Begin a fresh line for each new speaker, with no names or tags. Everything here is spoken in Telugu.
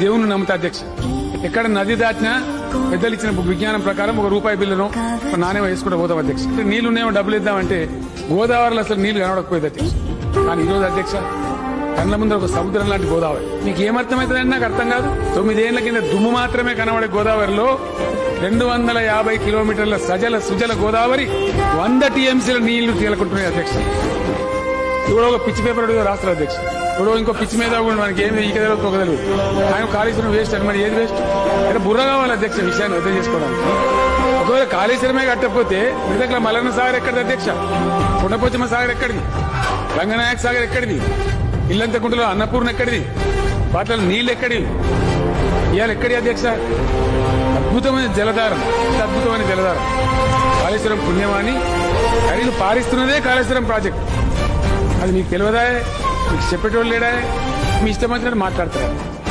దేవుని నమ్ముతా అధ్యక్ష. ఎక్కడ నది దాటినా పెద్దలు ఇచ్చిన విజ్ఞానం ప్రకారం ₹1 బిల్లును నాణ్యం వేసుకుంటూ పోతాం అధ్యక్ష. నీళ్లున్నాయో డబ్బులు ఇద్దామంటే గోదావరిలో అసలు నీళ్లు కనబడకపోయేది అధ్యక్ష. కానీ ఈరోజు అధ్యక్ష కళ్ళ ముందర ఒక సముద్రం లాంటి గోదావరి. మీకు ఏమర్థమవుతుందండి నాకు అర్థం కాదు. 9 ఏళ్ల కింద దుమ్ము మాత్రమే కనబడే గోదావరిలో 250 కిలోమీటర్ల సజల సుజల గోదావరి 100 టీఎంసీల నీళ్లు తేలుకుంటున్నాయి అధ్యక్ష. ఇప్పుడు ఒక పిచ్చి పేపర్ రాష్ట్ర అధ్యక్ష. ఇప్పుడు ఇంకో పిచ్చి మీద మనకి ఏమి ఈక తెలియదు ఒక తెలియదు. ఆయన కాళేశ్వరం వేస్ట్ అని మరి ఏది వేస్ట్ అంటే బుర్ర కావాలి అధ్యక్ష విషయాన్ని అర్థం చేసుకోవడానికి. ఒకవేళ కాళేశ్వరమే కట్టకపోతే మిగతా మల్లన్న సాగర్ ఎక్కడిది అధ్యక్ష? కొండపోచమ్మ సాగర్ ఎక్కడిది? రంగనాయక సాగర్ ఎక్కడిది? ఇల్లంతకుంటలో అన్నపూర్ణ ఎక్కడిది? వాటిలో నీళ్లు ఎక్కడివి? ఇవాళ ఎక్కడి అధ్యక్ష? అద్భుతమైన జలధారం, అద్భుతమైన జలధారం కాళేశ్వరం పుణ్యమాని ఖరీదు పారిస్తున్నదే కాళేశ్వరం ప్రాజెక్టు. అది మీకు తెలియదా? మీకు చెప్పేటోళ్ళు లేడా? మీ ఇష్టం వచ్చినట్టు మాట్లాడతారు.